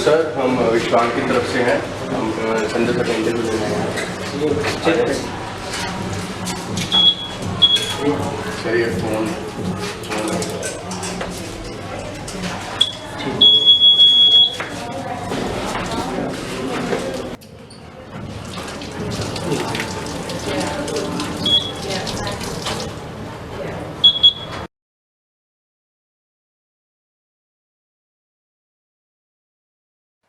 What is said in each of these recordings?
Sir हम विश्वान की तरफ से हैं, हम संजय सर का इंटरव्यू लेने आए हैं। सर ये फोन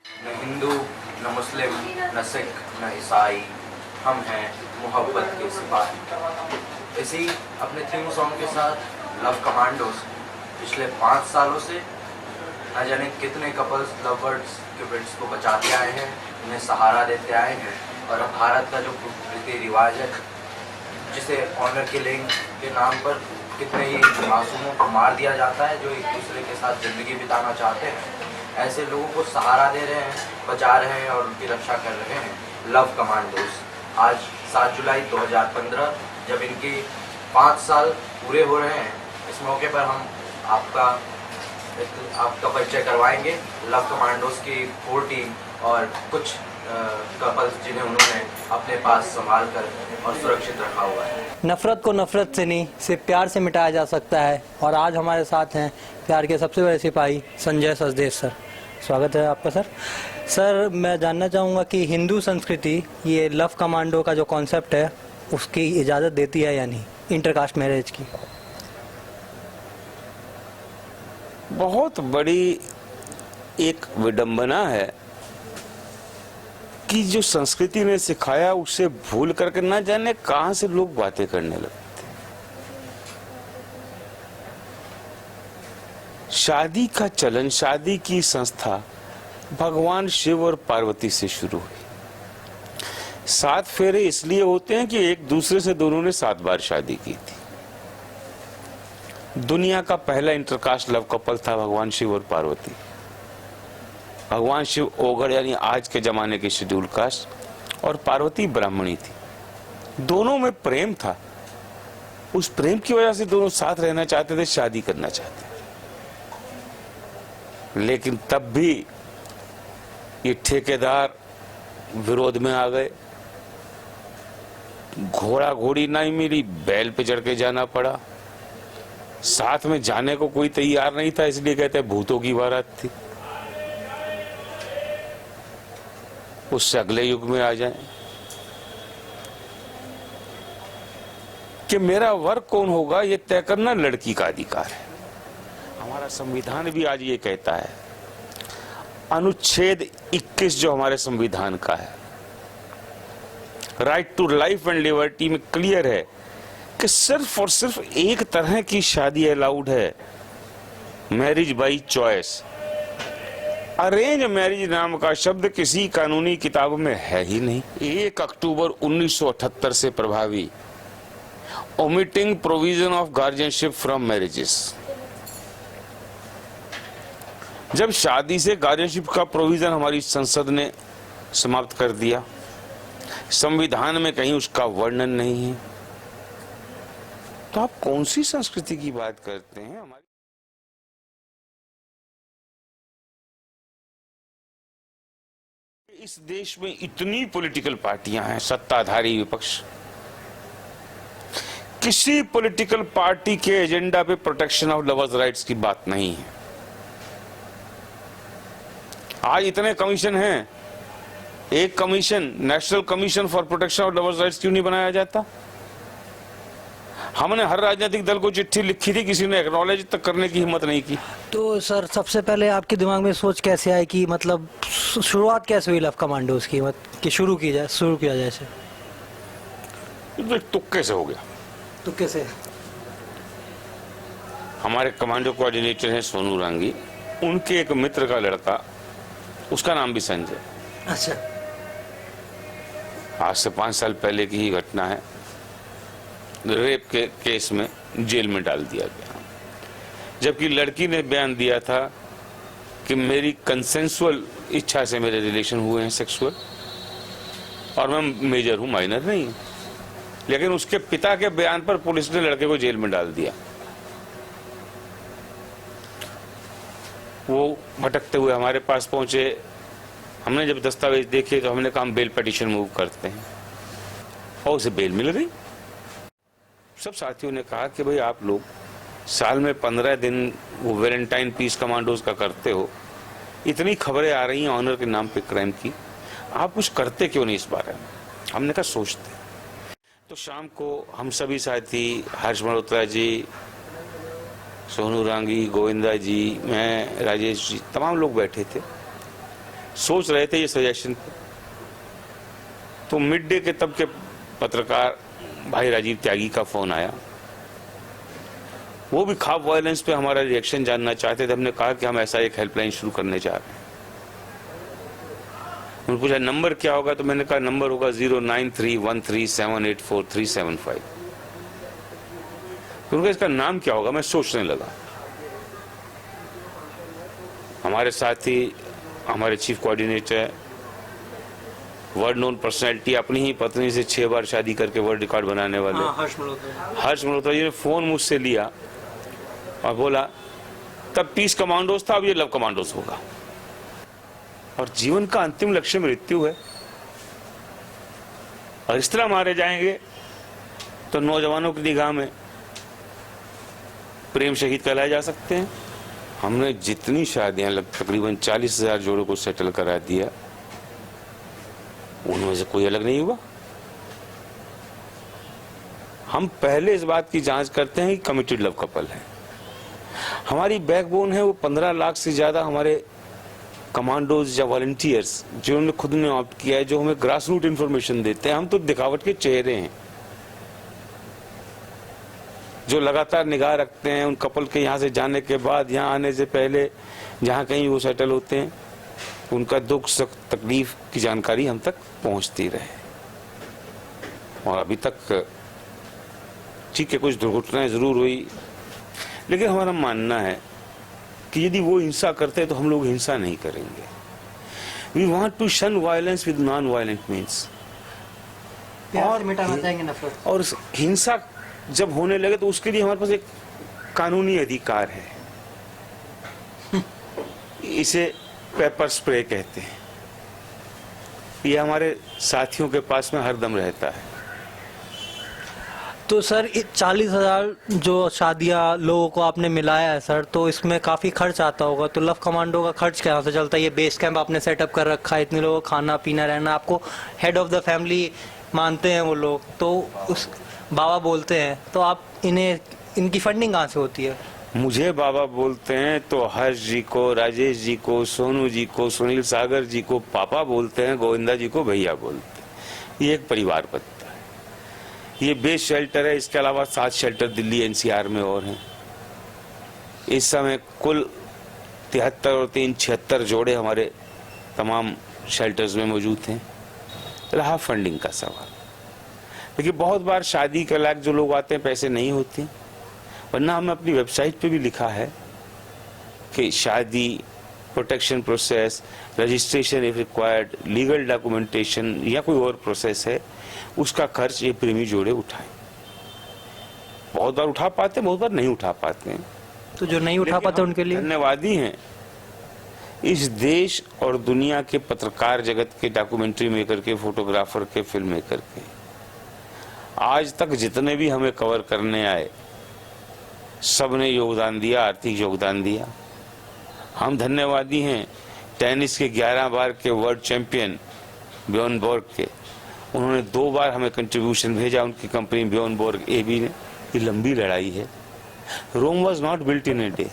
न हिंदू, न मुस्लिम, न सिख, न ईसाई, हम हैं मोहब्बत के सिपाही। इसी अपने थीम सॉन्ग के साथ लव कमांडोज पिछले 5 सालों से न जाने कितने कपल्स लव बर्ड्स के बिट्स को बचाते आए हैं, उन्हें सहारा देते आए हैं। और अब भारत का जो रीति रिवाज है, जिसे ऑनर किलिंग के नाम पर कितने ही मासूमों को मार दिया जाता है जो एक दूसरे के साथ ज़िंदगी बिताना चाहते हैं, ऐसे लोगों को सहारा दे रहे हैं, बचा रहे हैं और उनकी रक्षा कर रहे हैं लव कमांडोज। आज 7 जुलाई 2015 जब इनके 5 साल पूरे हो रहे हैं, इस मौके पर हम आपका परिचय करवाएंगे लव कमांडोज की कोर टीम और कुछ कपल्स जिन्हें उन्होंने अपने पास संभाल कर और सुरक्षित रखा हुआ है। नफरत को नफरत से नहीं, सिर्फ प्यार से मिटाया जा सकता है। और आज हमारे साथ हैं प्यार के सबसे बड़े सिपाही संजय सचदेव सर। स्वागत है आपका सर। सर मैं जानना चाहूँगा कि हिंदू संस्कृति ये लव कमांडो का जो कॉन्सेप्ट है उसकी इजाज़त देती है या नहीं, इंटरकास्ट मैरिज की? बहुत बड़ी एक विडंबना है कि जो संस्कृति ने सिखाया उसे भूल करके ना जाने कहां से लोग बातें करने लगते। शादी का चलन, शादी की संस्था भगवान शिव और पार्वती से शुरू हुई। 7 फेरे इसलिए होते हैं कि एक दूसरे से दोनों ने 7 बार शादी की थी। दुनिया का पहला इंटरकास्ट लव कपल था भगवान शिव और पार्वती। भगवान शिव ओगड़ यानी आज के जमाने की शेड्यूल कास्ट और पार्वती ब्राह्मणी थी। दोनों में प्रेम था, उस प्रेम की वजह से दोनों साथ रहना चाहते थे, शादी करना चाहते थे। लेकिन तब भी ये ठेकेदार विरोध में आ गए। घोड़ा घोड़ी नहीं मिली, बैल पे चढ़ के जाना पड़ा। साथ में जाने को कोई तैयार नहीं था, इसलिए कहते हैं भूतों की बारात थी। उससे अगले युग में आ जाएं कि मेरा वर कौन होगा ये तय करना लड़की का अधिकार है। हमारा संविधान भी आज ये कहता है, अनुच्छेद 21 जो हमारे संविधान का है, right to life and liberty में क्लियर है कि सिर्फ और सिर्फ एक तरह की शादी अलाउड है, marriage by choice. Arrange marriage नाम का शब्द किसी कानूनी किताब में है ही नहीं। 1 अक्टूबर 1978 से प्रभावी omitting provision of guardianship from marriages. जब शादी से गार्जियनशिप का प्रोविजन हमारी संसद ने समाप्त कर दिया, संविधान में कहीं उसका वर्णन नहीं है, तो आप कौन सी संस्कृति की बात करते हैं? हमारी इस देश में इतनी पॉलिटिकल पार्टियां हैं, सत्ताधारी विपक्ष, किसी पॉलिटिकल पार्टी के एजेंडा पे प्रोटेक्शन ऑफ लवर्स राइट्स की बात नहीं है। आज इतने कमीशन हैं, एक commission, national commission for protection of lovers rights क्यों नहीं बनाया जाता? हमने हर राजनीतिक दल को चिट्ठी लिखी थी, किसी ने एक्नॉलेज तक करने की हिम्मत नहीं की। तो सर सबसे पहले आपके दिमाग में सोच कैसे आई कि मतलब शुरुआत कैसे हुई लव कमांडोज की, कि शुरू किया जाए इसे? तुक्के से हो गया। तुक्के से? हमारे कमांडो कोऑर्डिनेटर हैं सोनू रांगी, उनके एक मित्र का लड़का, उसका नाम भी संजय। अच्छा। आज से 5 साल पहले की ही घटना है। रेप के केस में जेल में डाल दिया गया, जबकि लड़की ने बयान दिया था कि मेरी कंसेंसुअल इच्छा से मेरे रिलेशन हुए हैं सेक्सुअल, और मैं मेजर हूं, माइनर नहीं। लेकिन उसके पिता के बयान पर पुलिस ने लड़के को जेल में डाल दिया। वो भटकते हुए हमारे पास पहुंचे, हमने जब दस्तावेज देखे तो हमने कहा हम बेल पिटीशन मूव करते हैं, और उसे बेल मिल गई। सब साथियों ने कहा कि भाई आप लोग साल में 15 दिन वो वैलेंटाइन पीस कमांडोज का करते हो, इतनी खबरें आ रही हैं ऑनर के नाम पे क्राइम की, आप कुछ करते क्यों नहीं इस बारे में? हमने कहा सोचते। तो शाम को हम सभी साथी, हर्ष मल्होत्रा जी, सोनू रांगी, गोविंदा जी, मैं, राजेश जी, तमाम लोग बैठे थे, सोच रहे थे ये सजेशन पे। तो मिड डे के तब के पत्रकार भाई राजीव त्यागी का फोन आया। वो भी खाप वायलेंस पे हमारा रिएक्शन जानना चाहते थे। हमने कहा कि हम ऐसा एक हेल्पलाइन शुरू करने जा रहे हैं। उन्होंने पूछा नंबर क्या होगा, तो मैंने कहा नंबर होगा 093137843755। उनका इसका नाम क्या होगा, मैं सोचने लगा। हमारे साथी, हमारे chief coordinator, world known personality, अपनी ही पत्नी से 6 बार शादी करके वर्ल्ड रिकॉर्ड बनाने वाले हर्ष मल्होत्रा जी ने फोन मुझसे लिया और बोला तब पीस कमांडोज था, अब ये लव कमांडोज होगा। और जीवन का अंतिम लक्ष्य मृत्यु है, और इस तरह मारे जाएंगे तो नौजवानों की निगाह में प्रेम शहीद कहलाए जा सकते हैं। हमने जितनी शादियां तकरीबन 40,000 जोड़ों को सेटल करा दिया, उनमें से कोई अलग नहीं हुआ। हम पहले इस बात की जांच करते हैं कि कमिटेड लव कपल है। हमारी बैकबोन है वो 15 लाख से ज्यादा हमारे कमांडोज या वॉलंटियर्स जिन्होंने खुद ने ऑप्ट किया है, जो हमें ग्रास रूट इंफॉर्मेशन देते हैं। हम तो दिखावट के चेहरे हैं जो लगातार निगाह रखते हैं उन कपल के यहाँ से जाने के बाद, यहाँ आने से पहले जहाँ कहीं वो सेटल होते हैं, उनका दुख सुख तकलीफ की जानकारी हम तक पहुंचती रहे। और अभी तक ठीक है कुछ दुर्घटनाएं जरूर हुई, लेकिन हमारा मानना है कि यदि वो हिंसा करते हैं तो हम लोग हिंसा नहीं करेंगे। वी वांट टू शन violence with non violent means. और मिटाना चाहेंगे नफरत। और हिंसा जब होने लगे तो उसके लिए हमारे पास एक कानूनी अधिकार है, इसे पेपर स्प्रे कहते हैं। ये हमारे साथियों के पास में हरदम रहता है। तो सर 40,000 जो शादियां लोगों को आपने मिलाया है सर, तो इसमें काफी खर्च आता होगा। तो लव कमांडो का खर्च कहाँ से चलता है? ये बेस कैंप आपने सेटअप कर रखा है, इतने लोगों को खाना पीना रहना, आपको हेड ऑफ द फैमिली मानते हैं वो लोग, तो उस बाबा बोलते हैं, तो आप इनकी फंडिंग कहाँ से होती है? मुझे बाबा बोलते हैं तो हर्ष जी को, राजेश जी को, सोनू जी को, सुनील सागर जी को पापा बोलते हैं, गोविंदा जी को भैया बोलते हैं। ये एक परिवार बनता है। ये बेस शेल्टर है, इसके अलावा 7 शेल्टर दिल्ली एनसीआर में और हैं। इस समय कुल 73 और 3 76 जोड़े हमारे तमाम शेल्टर्स में मौजूद हैं। रहा फंडिंग का सवाल, देखिए बहुत बार शादी के लायक जो लोग आते हैं पैसे नहीं होते, वरना हमने अपनी वेबसाइट पे भी लिखा है कि शादी, protection process, registration if required, legal documentation या कोई और प्रोसेस है, उसका खर्च ये प्रेमी जोड़े उठाएं। बहुत बार उठा पाते हैं, बहुत बार नहीं उठा पाते हैं। तो जो नहीं उठा पाते उनके लिए धन्यवादी हैं इस देश और दुनिया के पत्रकार जगत के, डॉक्यूमेंट्री मेकर के, फोटोग्राफर के, फिल्म मेकर के। आज तक जितने भी हमें कवर करने आए सबने योगदान दिया, आर्थिक योगदान दिया। हम धन्यवादी हैं टेनिस के 11 बार के वर्ल्ड चैंपियन बियॉन बोर्ग के। उन्होंने 2 बार हमें कंट्रीब्यूशन भेजा, उनकी कंपनी बियॉन बोर्ग एबी ने। ये लंबी लड़ाई है। Rome was not built in a day,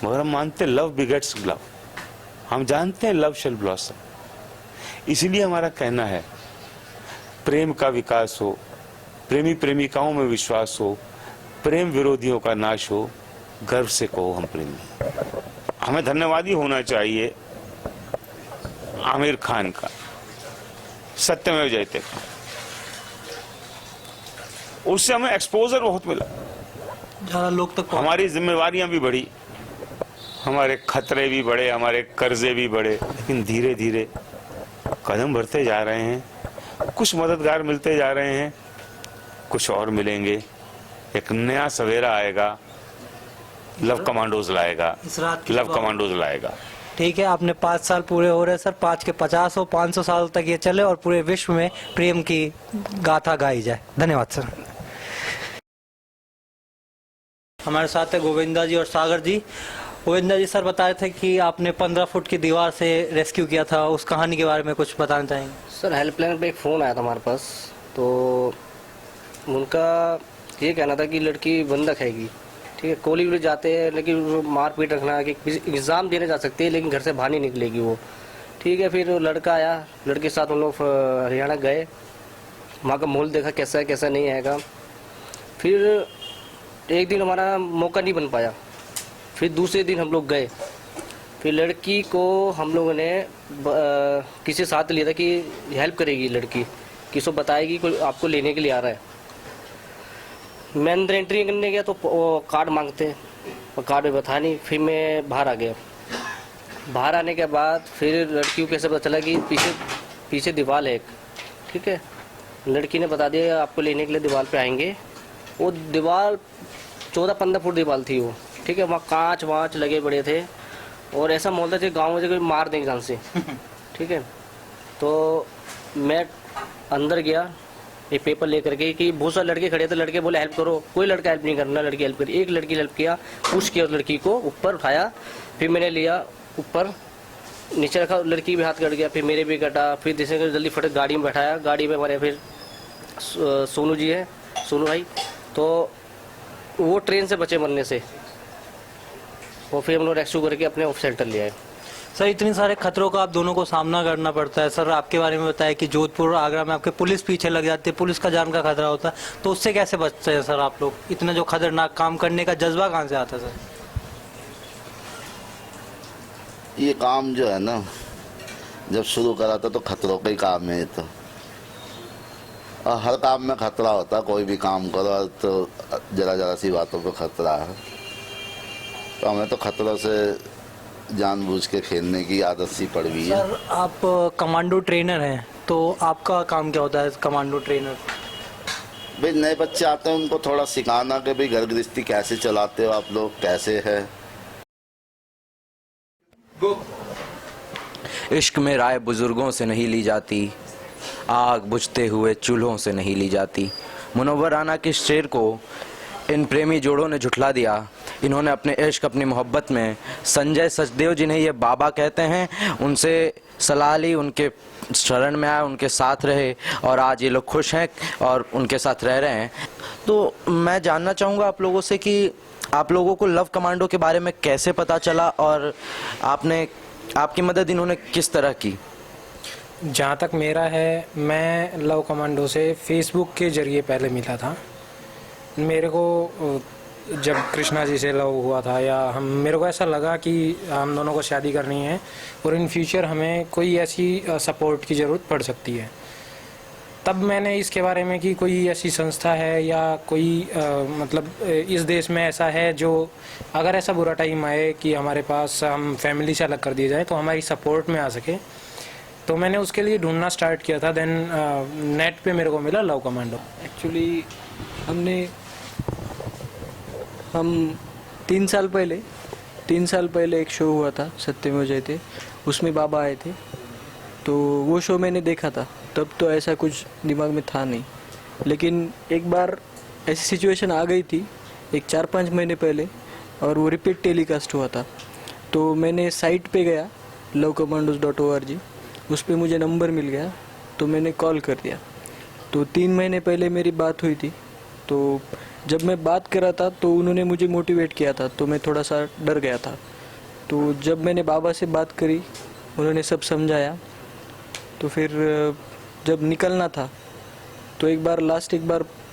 मगर हम मानते लव बिगेट्स लव। हम जानते हैं लव शैल ब्लॉसम। इसीलिए हमारा कहना है प्रेम का विकास हो, प्रेमी प्रेमिकाओं में विश्वास हो, प्रेम विरोधियों का नाश हो, गर्व से कहो हम प्रेमी। हमें धन्यवादी होना चाहिए आमिर खान का, सत्यमेव जयते का। उससे हमें एक्सपोजर बहुत मिला, ज्यादा लोग तक हमारी जिम्मेवारियां भी बढ़ी, हमारे खतरे भी बढ़े, हमारे कर्जे भी बढ़े। लेकिन धीरे धीरे कदम बढ़ते जा रहे हैं, कुछ मददगार मिलते जा रहे हैं, कुछ और मिलेंगे। एक नया सवेरा आएगा, लव कमांडोज लाएगा, लव कमांडोज लाएगा। ठीक है, आपने 5 साल पूरे हो रहे सर, 5 के 50 हो, 500 साल तक ये चले और पूरे विश्व में प्रेम की गाथा गाई जाए। धन्यवाद सर। हमारे साथ है गोविंदा जी और सागर जी। गोविंदा जी सर बता रहे थे कि आपने 15 फुट की दीवार से रेस्क्यू किया था, उस कहानी के बारे में कुछ बताना चाहेंगे? सर हेल्पलाइन पे एक फ़ोन आया था हमारे पास, तो उनका ये कहना था कि लड़की बंधक हैगी, ठीक है, कोली भी जाते हैं लेकिन वो मारपीट रखना कि एग्ज़ाम देने जा सकते हैं लेकिन घर से बाहर नहीं निकलेगी वो, ठीक है। फिर वो लड़का आया, लड़के के साथ हम लोग हरियाणा गए, वहाँ का माहौल देखा कैसा है कैसा नहीं आएगा। फिर एक दिन हमारा मौका नहीं बन पाया, फिर दूसरे दिन हम लोग गए, फिर लड़की को हम लोगों ने किसी साथ लिया था कि हेल्प करेगी लड़की, किसी को बताएगी कोई आपको लेने के लिए आ रहा है। मैं अंदर एंट्री करने गया तो वो कार्ड मांगते, और कार्ड में बता नहीं। फिर मैं बाहर आ गया, बाहर आने के बाद फिर लड़की को कैसे पता चला कि पीछे दीवार है एक, ठीक है। लड़की ने बता दिया आपको लेने के लिए दीवार पे आएंगे। वो दीवार 14-15 फुट दीवार थी वो, ठीक है। वहाँ कांच वाँच लगे पड़े थे और ऐसा माहौल था कि गाँव में से कोई मार देंगे जान से, ठीक है। तो मैं अंदर गया एक पेपर लेकर के कि बहुत सारे लड़के खड़े थे, लड़के बोले हेल्प करो, कोई लड़का हेल्प नहीं करना, लड़की हेल्प करी। एक लड़की हेल्प किया, पुश किया उस लड़की को, ऊपर उठाया, फिर मैंने लिया ऊपर, नीचे रखा, लड़की भी हाथ कट गया, फिर मेरे भी कटा। फिर जैसे जल्दी फटक गाड़ी में बैठाया, गाड़ी में हमारे फिर सोनू जी है, सोनू भाई, तो वो ट्रेन से बचे मरने से, और फिर हम लोग रेस्क्यू करके अपने ऑफ सेंटर ले आए। सर इतने सारे खतरों का आप दोनों को सामना करना पड़ता है। सर आपके बारे में बताया कि जोधपुर आगरा में आपके पुलिस पीछे लग जाती है, पुलिस का जान का खतरा होता है, तो उससे कैसे बचते हैं सर आप लोग? इतना जो खतरनाक काम करने का जज्बा कहाँ से आता है सर? ये काम जो है ना, जब शुरू करा था तो खतरों का ही काम है ये तो, और हर काम में खतरा होता है। कोई भी काम करो तो जरा सी बातों पे खतरा है, तो हमें तो खतरों से जानबूझ के खेलने की आदत सी पड़ गई है। सर आप कमांडो ट्रेनर हैं, तो आपका काम क्या होता है कमांडो ट्रेनर? भाई नए बच्चे आते हैं उनको थोड़ा सिखाना कि भाई घर गृहस्थी कैसे चलाते हो आप लोग, कैसे है। इश्क में राय बुजुर्गों से नहीं ली जाती, आग बुझते हुए चूल्हों से नहीं ली जाती। मुनव्वर राना के शेर को इन प्रेमी जोड़ों ने झुठला दिया। इन्होंने अपने इश्क अपनी मोहब्बत में संजय सचदेव जिन्हें ये बाबा कहते हैं, उनसे सलाह ली, उनके शरण में आए, उनके साथ रहे और आज ये लोग खुश हैं और उनके साथ रह रहे हैं। तो मैं जानना चाहूँगा आप लोगों से कि आप लोगों को लव कमांडो के बारे में कैसे पता चला और आपकी मदद इन्होंने किस तरह की? जहाँ तक मेरा है, मैं लव कमांडो से फेसबुक के ज़रिए पहले मिला था। मेरे को जब कृष्णा जी से लव हुआ था, या मेरे को ऐसा लगा कि हम दोनों को शादी करनी है और इन फ्यूचर हमें कोई ऐसी सपोर्ट की ज़रूरत पड़ सकती है, तब मैंने इसके बारे में कि कोई ऐसी संस्था है या कोई मतलब इस देश में ऐसा है जो अगर ऐसा बुरा टाइम आए कि हमारे पास हम फैमिली से अलग कर दिए जाए तो हमारी सपोर्ट में आ सके, तो मैंने उसके लिए ढूंढना स्टार्ट किया था। देन नेट पे मेरे को मिला लव कमांडो। एक्चुअली हम 3 साल पहले एक शो हुआ था सत्यमेव जयते, उसमें बाबा आए थे, तो वो शो मैंने देखा था। तब तो ऐसा कुछ दिमाग में था नहीं, लेकिन एक बार ऐसी सिचुएशन आ गई थी एक 4-5 महीने पहले, और वो रिपीट टेलीकास्ट हुआ था। तो मैंने साइट पे गया lovekommandos.org, उस पर मुझे नंबर मिल गया, तो मैंने कॉल कर दिया। तो 3 महीने पहले मेरी बात हुई थी, तो जब मैं बात कर रहा था तो उन्होंने मुझे मोटिवेट किया था, तो मैं थोड़ा सा डर गया था। तो जब मैंने बाबा से बात करी, उन्होंने सब समझाया, तो फिर जब निकलना था तो एक बार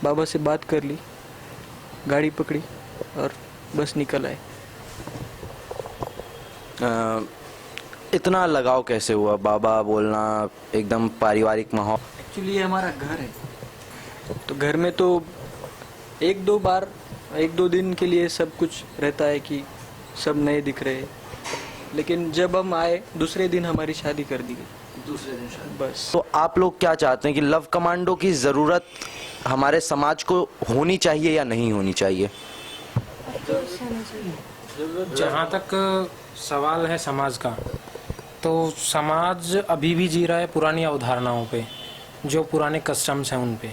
बाबा से बात कर ली, गाड़ी पकड़ी और बस निकल आए। इतना लगाव कैसे हुआ? बाबा बोलना, एकदम पारिवारिक माहौल। एक्चुअली ये हमारा घर है, तो घर में तो 1-2 दिन के लिए सब कुछ रहता है कि सब नए दिख रहे हैं, लेकिन जब हम आए दूसरे दिन हमारी शादी कर दी गई। दूसरे दिन शादी। बस। तो आप लोग क्या चाहते हैं कि लव कमांडो की ज़रूरत हमारे समाज को होनी चाहिए या नहीं होनी चाहिए? जहाँ तक सवाल है समाज का, तो समाज अभी भी जी रहा है पुरानी अवधारणाओं पे, जो पुराने कस्टम्स हैं उन पे।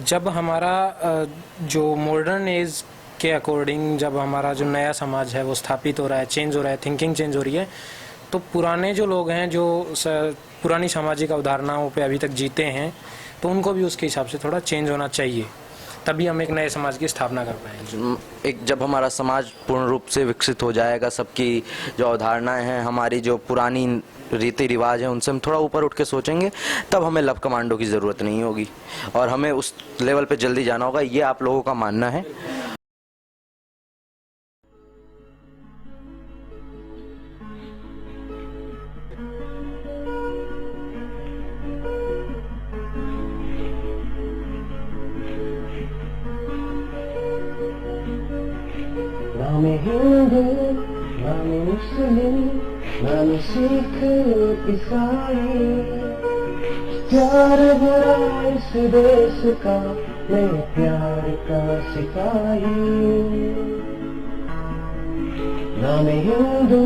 जब हमारा जो मॉडर्न एज के अकॉर्डिंग जब हमारा जो नया समाज है वो स्थापित हो रहा है, चेंज हो रहा है, थिंकिंग चेंज हो रही है, तो पुराने जो लोग हैं जो पुरानी सामाजिक अवधारणाओं पे अभी तक जीते हैं, तो उनको भी उसके हिसाब से थोड़ा चेंज होना चाहिए, तभी हम एक नए समाज की स्थापना कर पाएंगे। एक जब हमारा समाज पूर्ण रूप से विकसित हो जाएगा, सबकी जो अवधारणाएं हैं, हमारी जो पुरानी रीति रिवाज है, उनसे हम थोड़ा ऊपर उठ के सोचेंगे, तब हमें लव कमांडो की ज़रूरत नहीं होगी और हमें उस लेवल पे जल्दी जाना होगा। ये आप लोगों का मानना है। नाम हिंदू, नाम मुस्लिम, नाम सिख ईसाई, प्यार भरा इस देश का, मैं प्यार का सिपाही। नाम हिंदू,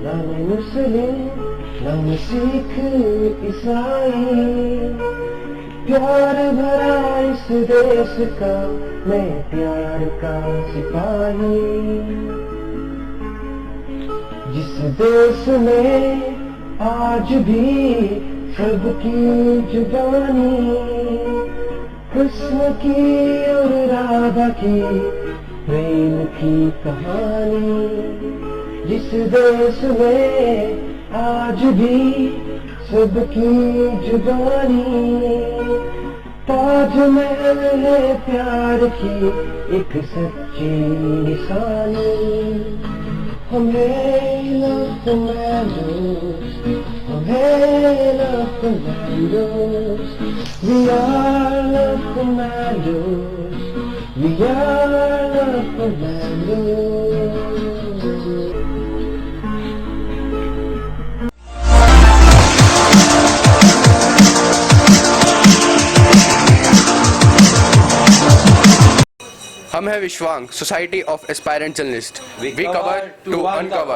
नाम मुस्लिम, नाम सिख ईसाई, प्यार भरा इस देश का, मैं प्यार का सिपाही। जिस देश में आज भी सबकी जुबानी कृष्ण की और राधा की प्रेम की कहानी, जिस देश में आज भी सबकी जुबानी ताजमहल है प्यार की एक सच्ची निशानी। हमें लव कमांडोस, हमें love commandos, we are love commandos, we are love commandos। हम है Vishwang, society of aspirant journalist. We cover to uncover.